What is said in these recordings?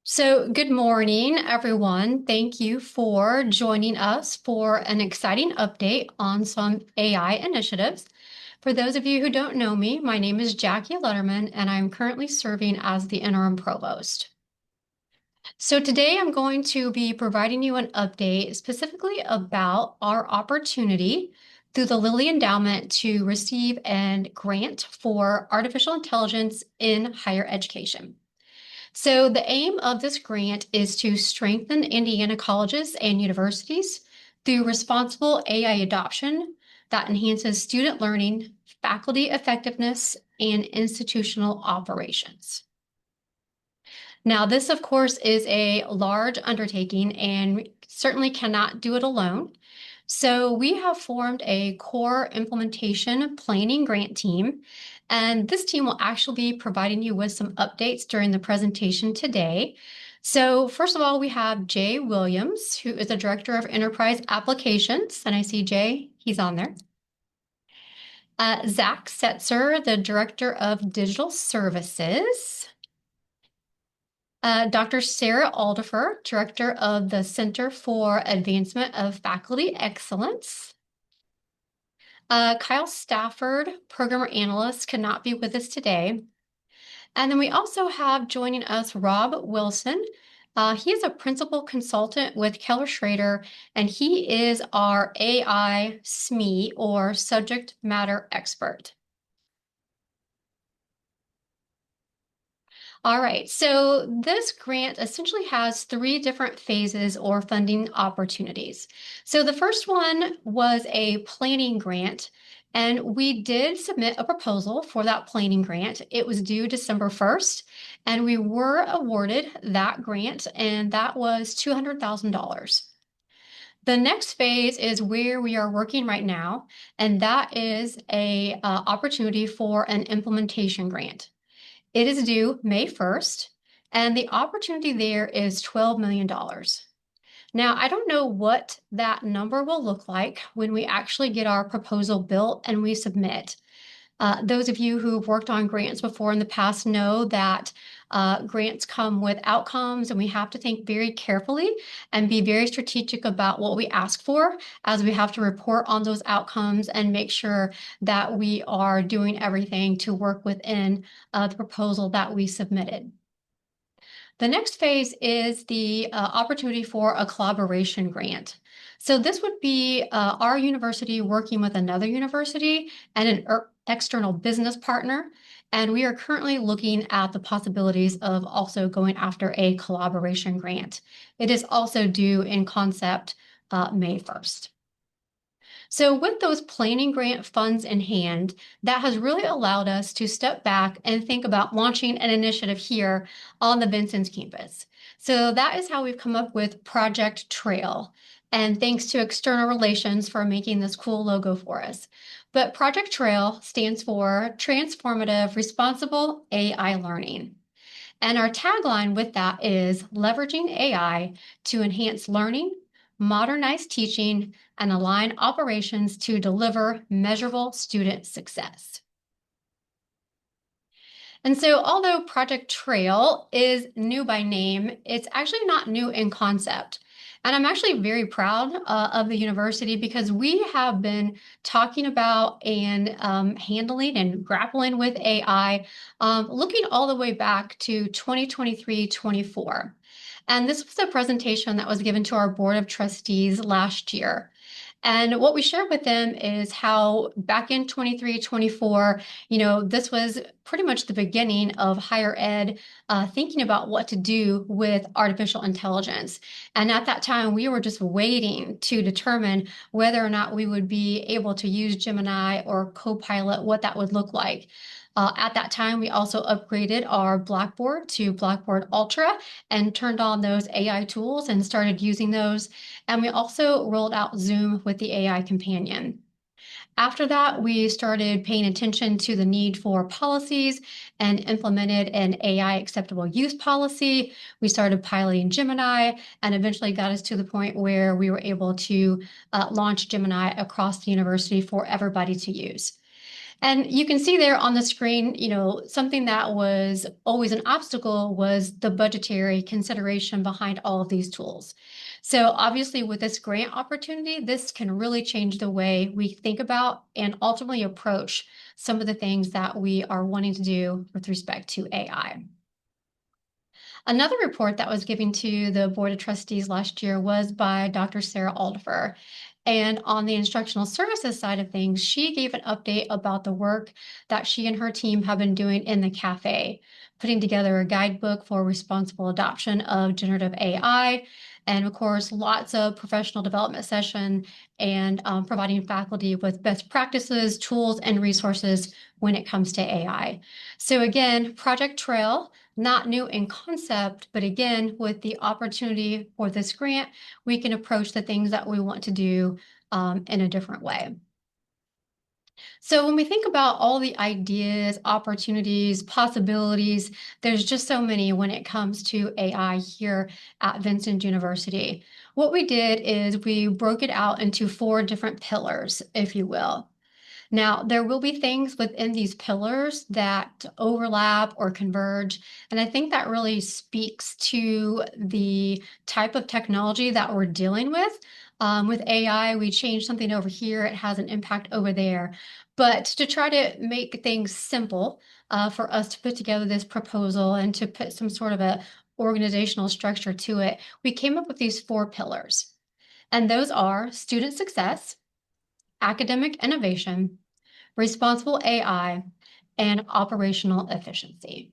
Good morning, everyone. Thank you for joining us for an exciting update on some AI initiatives. For those of you who don't know me, my name is Jackie Letterman, and I'm currently serving as the interim provost. Today I'm going to be providing you an update specifically about our opportunity through the Lilly Endowment to receive a grant for artificial intelligence in higher education. So the aim of this grant is to strengthen Indiana colleges and universities through responsible AI adoption that enhances student learning, faculty effectiveness, and institutional operations. Now, this, of course, is a large undertaking and certainly cannot do it alone. So we have formed a core implementation planning grant team, and this team will actually be providing you with some updates during the presentation today. So first of all, we have Jay Williams, who is the Director of Enterprise Applications, and I see Jay, he's on there. Zach Setzer, the Director of Digital Services. Dr. Sarah Aldifer, Director of the Center for Advancement of Faculty Excellence. Kyle Stafford, Programmer Analyst, cannot be with us today. And then we also have joining us Rob Wilson. He is a principal consultant with Keller Schrader, and he is our AI SME or subject matter expert. All right, so this grant essentially has three different phases or funding opportunities. So the first one was a planning grant, and we did submit a proposal for that planning grant. It was due December 1st, and we were awarded that grant, and that was $200,000. The next phase is where we are working right now, and that is a opportunity for an implementation grant. It is due May 1st, and the opportunity there is $12 million. Now, I don't know what that number will look like when we actually get our proposal built and we submit. Those of you who've worked on grants before in the past know that grants come with outcomes, and we have to think very carefully and be very strategic about what we ask for, as we have to report on those outcomes and make sure that we are doing everything to work within the proposal that we submitted. The next phase is the opportunity for a collaboration grant. So this would be our university working with another university and an external business partner. And we are currently looking at the possibilities of also going after a collaboration grant. It is also due in concept May 1st. So with those planning grant funds in hand, that has really allowed us to step back and think about launching an initiative here on the Vincennes campus. So that is how we've come up with Project Trail. And thanks to External Relations for making this cool logo for us. But Project Trail stands for Transformative Responsible AI Learning. And our tagline with that is leveraging AI to enhance learning, modernize teaching, and align operations to deliver measurable student success. And so although Project Trail is new by name, it's actually not new in concept. And I'm actually very proud of the university because we have been talking about and handling and grappling with AI, looking all the way back to 2023-24. And this was a presentation that was given to our Board of Trustees last year. And what we shared with them is how back in 23-24, this was pretty much the beginning of higher ed thinking about what to do with artificial intelligence. And at that time, we were just waiting to determine whether or not we would be able to use Gemini or Copilot, what that would look like. At that time, we also upgraded our Blackboard to Blackboard Ultra and turned on those AI tools and started using those. And we also rolled out Zoom with the AI Companion. After that, we started paying attention to the need for policies and implemented an AI acceptable use policy. We started piloting Gemini and eventually got us to the point where we were able to launch Gemini across the university for everybody to use. And you can see there on the screen, something that was always an obstacle was the budgetary consideration behind all of these tools. So obviously with this grant opportunity, this can really change the way we think about and ultimately approach some of the things that we are wanting to do with respect to AI. Another report that was given to the Board of Trustees last year was by Dr. Sarah Aldifer. And on the instructional services side of things, she gave an update about the work that she and her team have been doing in the cafe, putting together a guidebook for responsible adoption of generative AI, and of course, lots of professional development session and providing faculty with best practices, tools, and resources when it comes to AI. So again, Project Trail, not new in concept, but again, with the opportunity for this grant, we can approach the things that we want to do in a different way. So when we think about all the ideas, opportunities, possibilities, there's just so many when it comes to AI here at Vincent University. What we did is we broke it out into 4 different pillars, if you will. Now, there will be things within these pillars that overlap or converge, and I think that really speaks to the type of technology that we're dealing with. With AI, we change something over here, it has an impact over there. But to try to make things simple for us to put together this proposal and to put some sort of a organizational structure to it, we came up with these 4 pillars. And those are student success, academic innovation, responsible AI, and operational efficiency.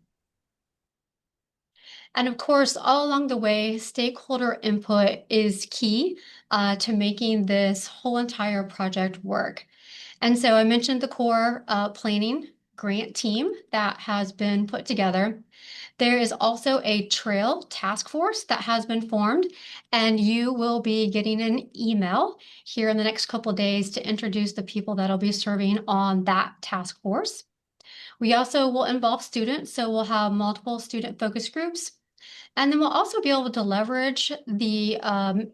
And of course, all along the way, stakeholder input is key to making this whole entire project work. And so I mentioned the core planning grant team that has been put together. There is also a trail task force that has been formed, and you will be getting an email here in the next couple of days to introduce the people that'll be serving on that task force. We also will involve students, so we'll have multiple student focus groups. And then we'll also be able to leverage the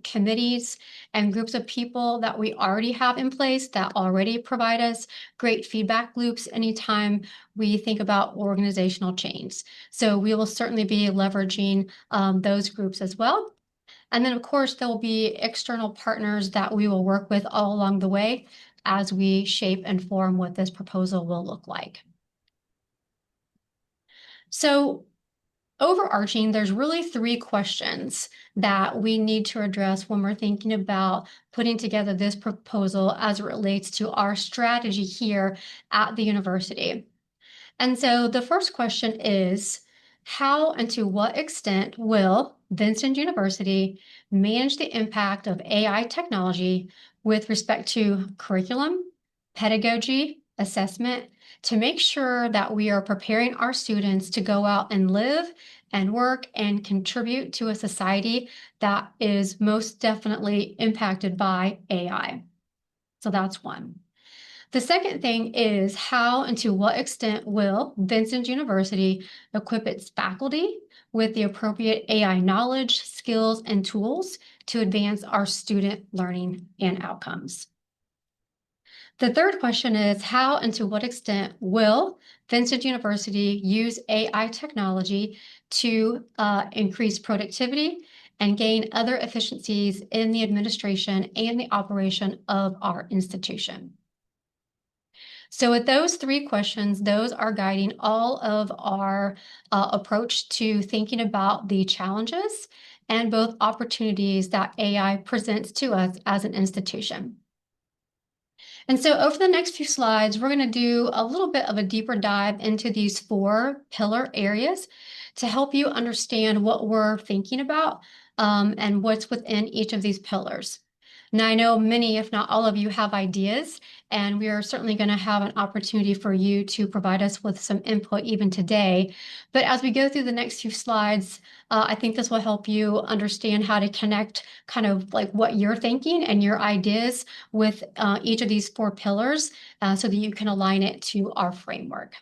committees and groups of people that we already have in place that already provide us great feedback loops anytime we think about organizational change. So we will certainly be leveraging those groups as well. And then, of course, there will be external partners that we will work with all along the way as we shape and form what this proposal will look like. So overarching, there's really 3 questions that we need to address when we're thinking about putting together this proposal as it relates to our strategy here at the university. And so the first question is, how and to what extent will Vincent University manage the impact of AI technology with respect to curriculum, pedagogy, assessment, to make sure that we are preparing our students to go out and live and work and contribute to a society that is most definitely impacted by AI? So that's one. The second thing is, how and to what extent will Vincent University equip its faculty with the appropriate AI knowledge, skills, and tools to advance our student learning and outcomes? The third question is, how and to what extent will Vincent University use AI technology to increase productivity and gain other efficiencies in the administration and the operation of our institution? So with those 3 questions, those are guiding all of our approach to thinking about the challenges and both opportunities that AI presents to us as an institution. And so over the next few slides, we're going to do a little bit of a deeper dive into these 4 pillar areas to help you understand what we're thinking about and what's within each of these pillars. Now, I know many, if not all of you, have ideas, and we are certainly going to have an opportunity for you to provide us with some input even today. But as we go through the next few slides, I think this will help you understand how to connect kind of like what you're thinking and your ideas with each of these 4 pillars so that you can align it to our framework.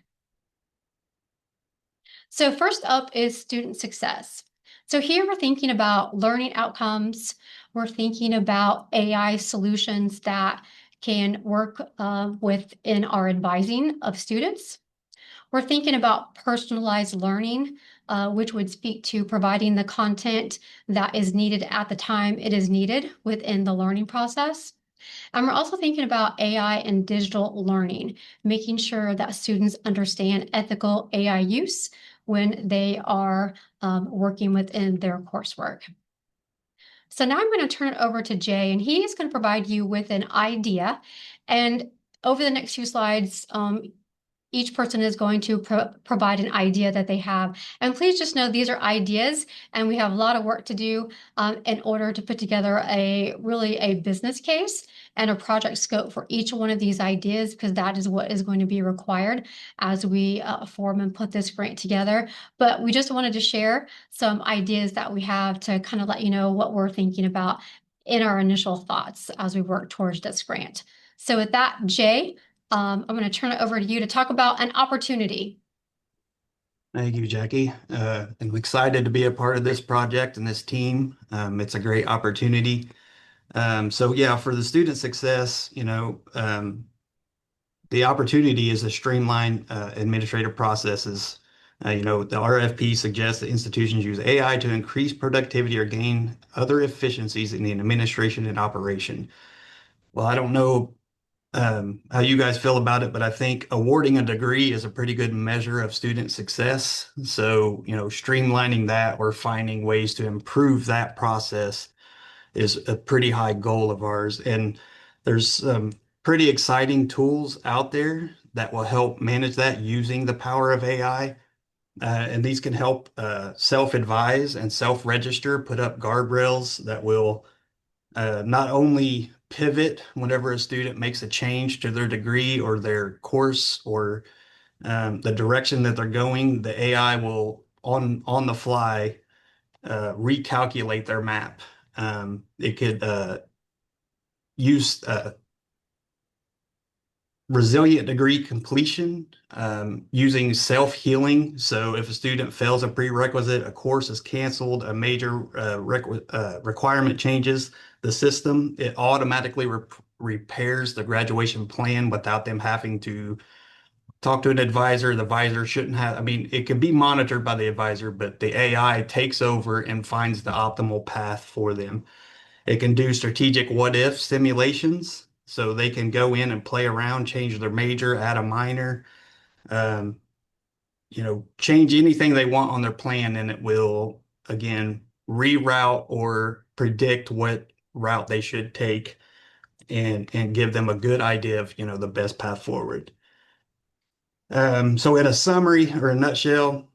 So first up is student success. So here we're thinking about learning outcomes. We're thinking about AI solutions that can work within our advising of students. We're thinking about personalized learning, which would speak to providing the content that is needed at the time it is needed within the learning process. And we're also thinking about AI and digital learning, making sure that students understand ethical AI use when they are working within their coursework. So now I'm going to turn it over to Jay, and he is going to provide you with an idea. And over the next few slides, each person is going to provide an idea that they have. And please just know these are ideas, and we have a lot of work to do in order to put together really a business case and a project scope for each one of these ideas, because that is what is going to be required as we form and put this grant together. But we just wanted to share some ideas that we have to kind of let you know what we're thinking about in our initial thoughts as we work towards this grant. So with that, Jay, I'm going to turn it over to you to talk about an opportunity. Thank you, Jackie. I'm excited to be a part of this project and this team. It's a great opportunity. So yeah, for the student success, the opportunity is to streamline administrative processes. The RFP suggests that institutions use AI to increase productivity or gain other efficiencies in the administration and operation. Well, I don't know how you guys feel about it, but I think awarding a degree is a pretty good measure of student success. So, streamlining that or finding ways to improve that process is a pretty high goal of ours. And there's some pretty exciting tools out there that will help manage that using the power of AI. And these can help self-advise and self-register, put up guardrails that will not only pivot whenever a student makes a change to their degree or their course or the direction that they're going, the AI will on the fly recalculate their map. It could use resilient degree completion using self-healing. So if a student fails a prerequisite, a course is canceled, a major requirement changes the system, it automatically repairs the graduation plan without them having to talk to an advisor. The advisor shouldn't have, I mean, it can be monitored by the advisor, but the AI takes over and finds the optimal path for them. It can do strategic what if simulations. So they can go in and play around, change their major, add a minor, um, change anything they want on their plan, and it will, again, reroute or predict what route they should take and give them a good idea of, the best path forward. So in a summary or a nutshell,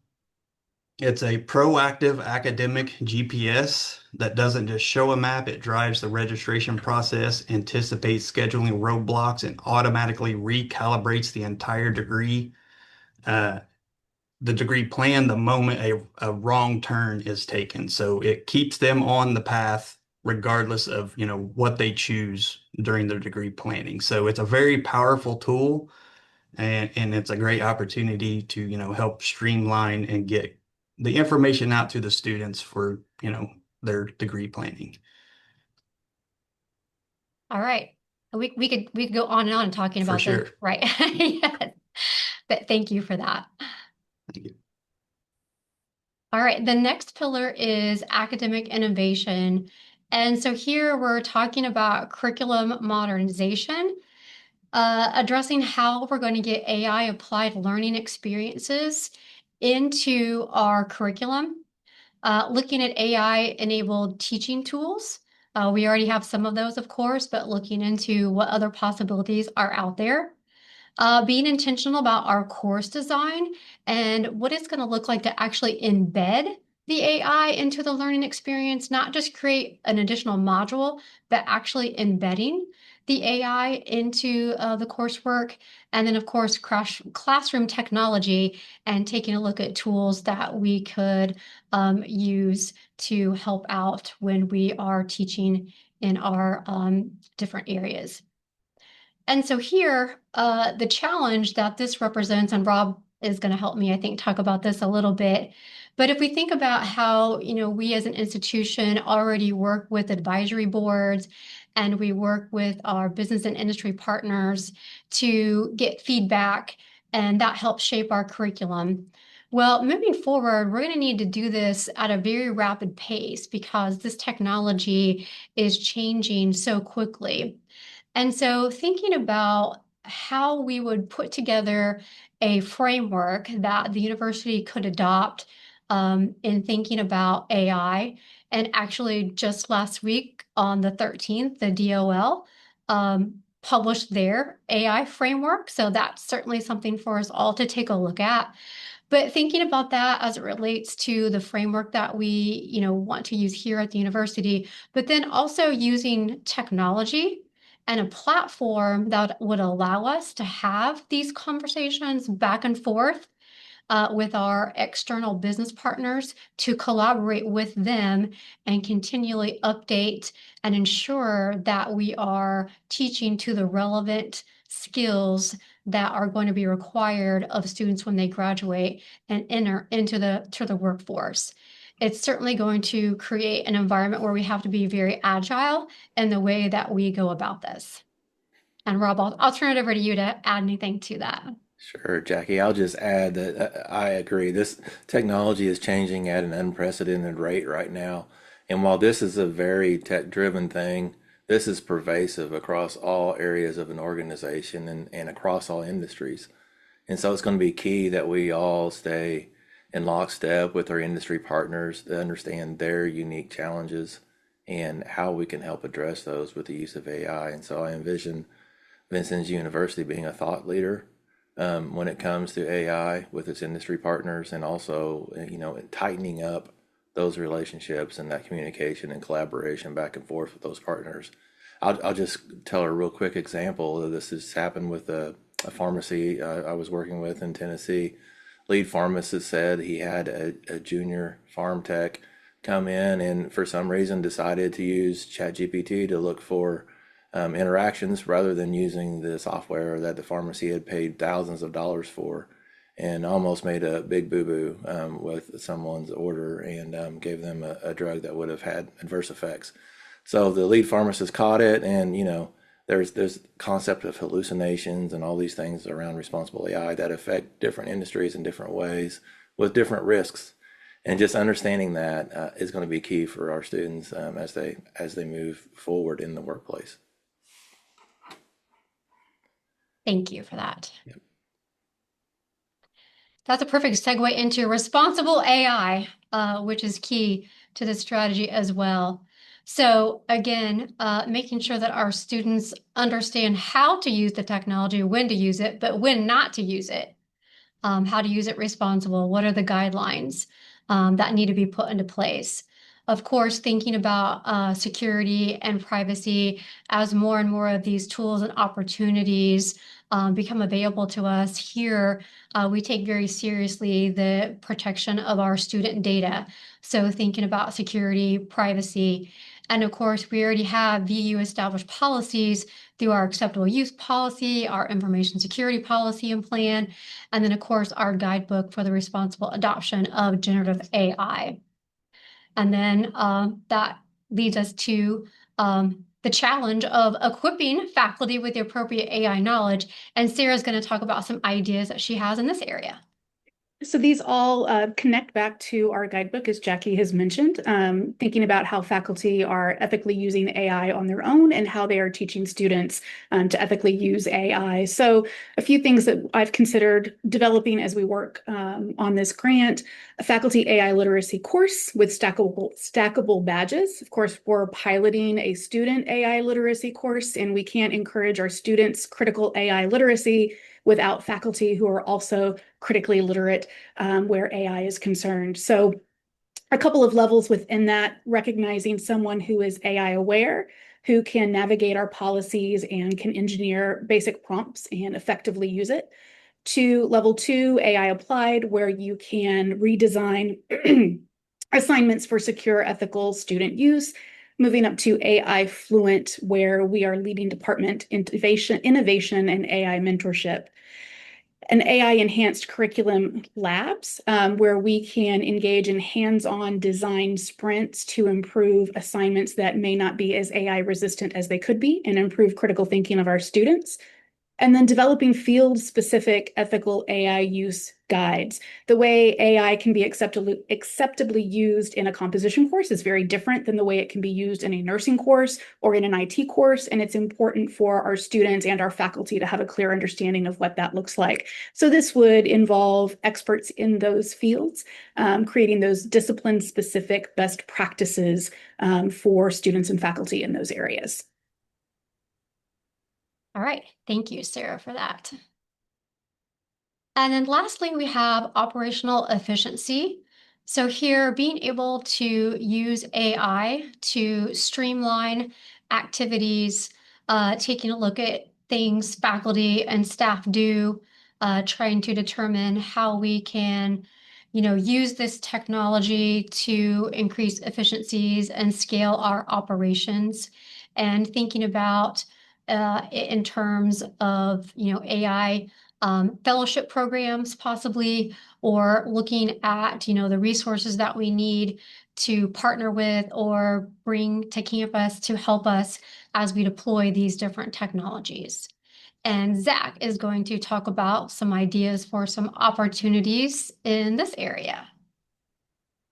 it's a proactive academic GPS that doesn't just show a map, it drives the registration process, anticipates scheduling roadblocks, and automatically recalibrates the entire degree. The degree plan the moment a wrong turn is taken. So it keeps them on the path regardless of, what they choose during their degree planning. So it's a very powerful tool and it's a great opportunity to, help streamline and get the information out to the students for, their degree planning. All right. We could go on and on talking For about sure. this, right? Yes. But thank you for that. Thank you. All right, the next pillar is academic innovation. And so here we're talking about curriculum modernization, addressing how we're going to get AI applied learning experiences into our curriculum, looking at AI-enabled teaching tools. We already have some of those, of course, but looking into what other possibilities are out there. Being intentional about our course design and what it's going to look like to actually embed the AI into the learning experience, not just create an additional module, but actually embedding the AI into the coursework. And then, of course, classroom technology and taking a look at tools that we could use to help out when we are teaching in our different areas. And so here, the challenge that this represents, and Rob is going to help me, I think, talk about this a little bit. But if we think about how, we as an institution already work with advisory boards and we work with our business and industry partners to get feedback, and that helps shape our curriculum. Well, moving forward, we're going to need to do this at a very rapid pace because this technology is changing so quickly. And so, thinking about how we would put together a framework that the university could adopt in thinking about AI. And actually, just last week on the 13th, the DOL published their AI framework. So, that's certainly something for us all to take a look at. But thinking about that as it relates to the framework that we, want to use here at the university, but then also using technology and a platform that would allow us to have these conversations back and forth with our external business partners to collaborate with them and continually update and ensure that we are teaching to the relevant skills that are going to be required of students when they graduate and enter into the workforce. It's certainly going to create an environment where we have to be very agile in the way that we go about this. And Rob, I'll turn it over to you to add anything to that. Sure, Jackie. I'll just add that I agree. This technology is changing at an unprecedented rate right now. And while this is a very tech-driven thing, this is pervasive across all areas of an organization and across all industries. And so it's going to be key that we all stay in lockstep with our industry partners to understand their unique challenges and how we can help address those with the use of AI. And so I envision Vincennes University being a thought leader when it comes to AI with its industry partners, and also, tightening up those relationships and that communication and collaboration back and forth with those partners. I'll just tell a real quick example. This has happened with a pharmacy I was working with in Tennessee. Lead pharmacist said he had a junior farm tech come in and for some reason decided to use ChatGPT to look for interactions rather than using the software that the pharmacy had paid thousands of dollars for, and almost made a big boo-boo with someone's order and gave them a drug that would have had adverse effects. So the lead pharmacist caught it, and there's concept of hallucinations and all these things around responsible AI that affect different industries in different ways with different risks. And just understanding that is going to be key for our students as they move forward in the workplace. Thank you for that. Yep. That's a perfect segue into responsible AI, which is key to this strategy as well. So again, making sure that our students understand how to use the technology, when to use it, but when not to use it, how to use it responsible, what are the guidelines that need to be put into place. Of course, thinking about security and privacy as more and more of these tools and opportunities become available to us here, we take very seriously the protection of our student data. So thinking about security, privacy, and of course, we already have VU established policies through our acceptable use policy, our information security policy and plan, and then of course, our guidebook for the responsible adoption of generative AI. And then that leads us to the challenge of equipping faculty with the appropriate AI knowledge. And Sarah's going to talk about some ideas that she has in this area. So these all connect back to our guidebook, as Jackie has mentioned, thinking about how faculty are ethically using AI on their own and how they are teaching students to ethically use AI. So a few things that I've considered developing as we work on this grant: a faculty AI literacy course with stackable badges. Of course, we're piloting a student AI literacy course, and we can't encourage our students' critical AI literacy without faculty who are also critically literate where AI is concerned. So a couple of levels within that: recognizing someone who is AI aware, who can navigate our policies and can engineer basic prompts and effectively use it; to level 2, AI applied, where you can redesign assignments for secure, ethical student use; moving up to AI fluent, where we are leading department innovation and AI mentorship. an AI enhanced curriculum labs where we can engage in hands-on design sprints to improve assignments that may not be as AI resistant as they could be and improve critical thinking of our students. And then developing field-specific ethical AI use guides. The way AI can be acceptably used in a composition course is very different than the way it can be used in a nursing course or in an IT course, and it's important for our students and our faculty to have a clear understanding of what that looks like. So this would involve experts in those fields, creating those discipline-specific best practices for students and faculty in those areas. All right, thank you, Sarah, for that. And then lastly, we have operational efficiency. So here, being able to use AI to streamline activities, taking a look at things faculty and staff do, trying to determine how we can, use this technology to increase efficiencies and scale our operations, and thinking about in terms of, AI fellowship programs possibly, or looking at, the resources that we need to partner with or bring to campus to help us as we deploy these different technologies. And Zach is going to talk about some ideas for some opportunities in this area.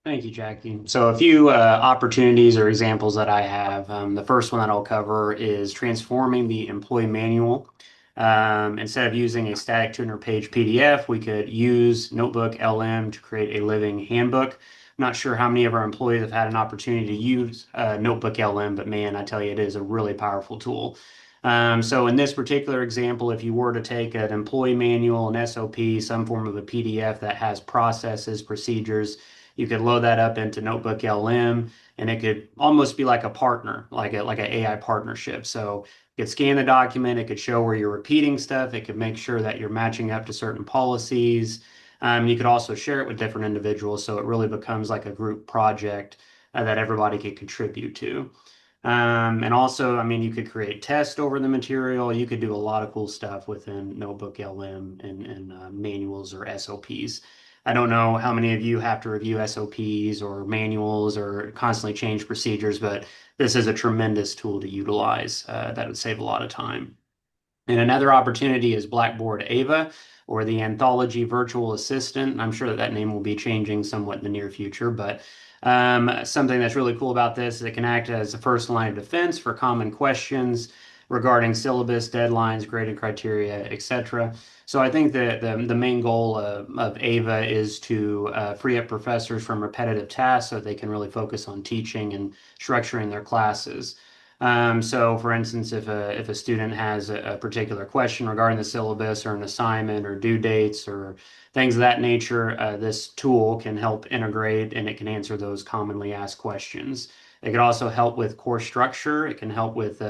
Thank you, Jackie. So a few opportunities or examples that I have. The first one that I'll cover is transforming the employee manual. Instead of using a static 200-page PDF, we could use Notebook LM to create a living handbook. I'm not sure how many of our employees have had an opportunity to use Notebook LM, but man, I tell you, it is a really powerful tool. So in this particular example, if you were to take an employee manual, an SOP, some form of a PDF that has processes, procedures, you could load that up into Notebook LM, and it could almost be like a partner, like an AI partnership. So you could scan the document, it could show where you're repeating stuff, it could make sure that you're matching up to certain policies. You could also share it with different individuals, so it really becomes like a group project that everybody could contribute to. And also, I mean, you could create tests over the material. You could do a lot of cool stuff within Notebook LM and manuals or SOPs. I don't know how many of you have to review SOPs or manuals or constantly change procedures, but this is a tremendous tool to utilize that would save a lot of time. And another opportunity is Blackboard Ava, or the Anthology Virtual Assistant. I'm sure that name will be changing somewhat in the near future, but something that's really cool about this is it can act as a first line of defense for common questions regarding syllabus, deadlines, grading criteria, etc. So I think that the main goal of AVA is to free up professors from repetitive tasks so they can really focus on teaching and structuring their classes. So for instance, if a student has a particular question regarding the syllabus or an assignment or due dates or things of that nature, this tool can help integrate and it can answer those commonly asked questions. It could also help with course structure. It can help with,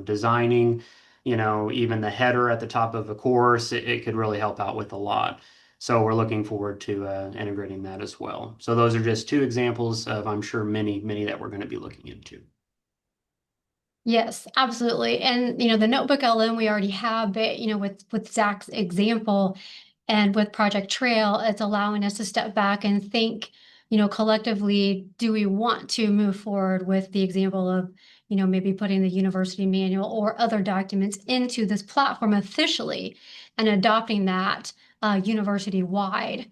designing, even the header at the top of a course. It could really help out with a lot. So we're looking forward to integrating that as well. So those are just two examples of, I'm sure, many, many that we're going to be looking into. Yes, absolutely. And, the Notebook LM we already have, but, with Zach's example and with Project Trail, it's allowing us to step back and think, collectively, do we want to move forward with the example of, maybe putting the university manual or other documents into this platform officially and adopting that university-wide.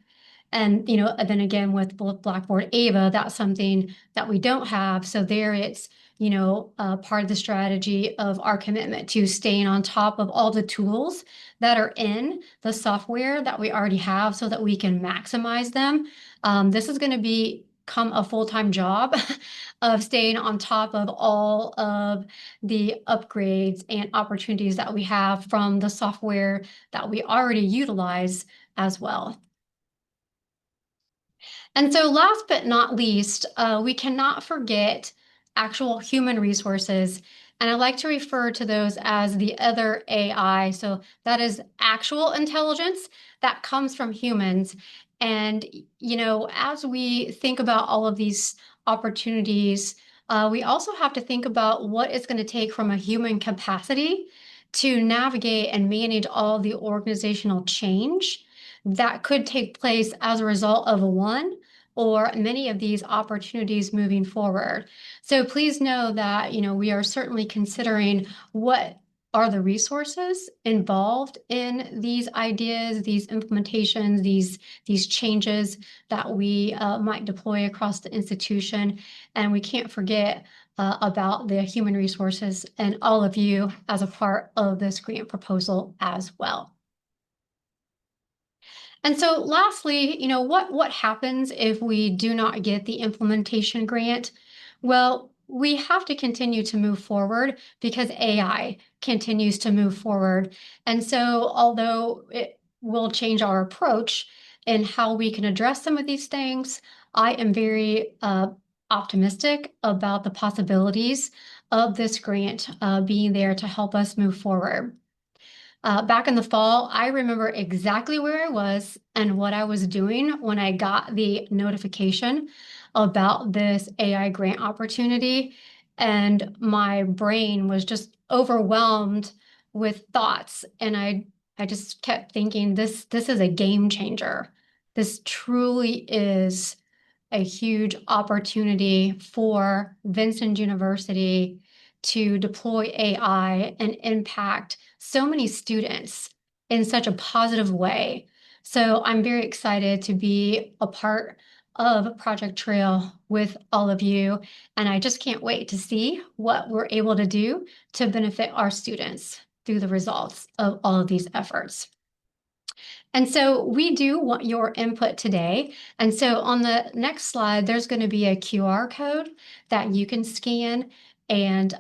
And, then again, with Blackboard Ava, that's something that we don't have. So there it's, part of the strategy of our commitment to staying on top of all the tools that are in the software that we already have so that we can maximize them. This is going to become a full-time job of staying on top of all of the upgrades and opportunities that we have from the software that we already utilize as well. And so last but not least, we cannot forget actual human resources. And I like to refer to those as the other AI. So that is actual intelligence that comes from humans. And, as we think about all of these opportunities, we also have to think about what it's going to take from a human capacity to navigate and manage all the organizational change that could take place as a result of one or many of these opportunities moving forward. So please know that, we are certainly considering what are the resources involved in these ideas, these implementations, these changes that we might deploy across the institution. And we can't forget about the human resources and all of you as a part of this grant proposal as well. And so lastly, what happens if we do not get the implementation grant? Well, we have to continue to move forward because AI continues to move forward. And so although it will change our approach in how we can address some of these things, I am very optimistic about the possibilities of this grant being there to help us move forward. Back in the fall, I remember exactly where I was and what I was doing when I got the notification about this AI grant opportunity. And my brain was just overwhelmed with thoughts. And I just kept thinking, this is a game changer. This truly is a huge opportunity for Vincent University to deploy AI and impact so many students in such a positive way. So I'm very excited to be a part of Project Trail with all of you. And I just can't wait to see what we're able to do to benefit our students through the results of all of these efforts. And so we do want your input today. And so on the next slide, there's going to be a QR code that you can scan and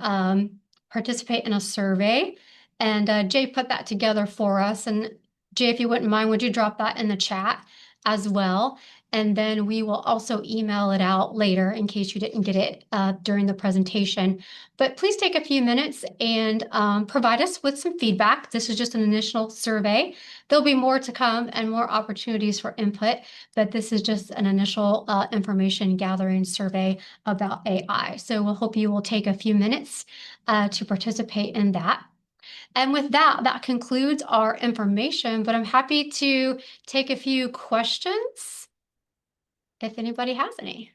participate in a survey. And Jay put that together for us. And Jay, if you wouldn't mind, would you drop that in the chat as well? And then we will also email it out later in case you didn't get it during the presentation. But please take a few minutes and provide us with some feedback. This is just an initial survey. There'll be more to come and more opportunities for input, but this is just an initial information gathering survey about AI. So we'll hope you will take a few minutes to participate in that. And with that, that concludes our information, but I'm happy to take a few questions if anybody has any.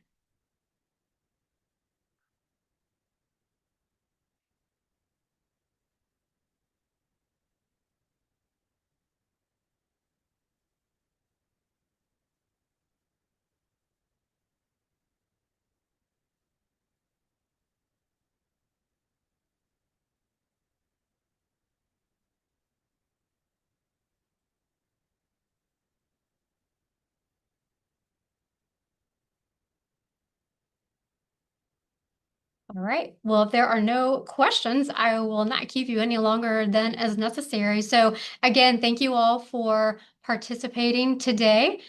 All right. Well, if there are no questions, I will not keep you any longer than as necessary. So again, thank you all for participating today.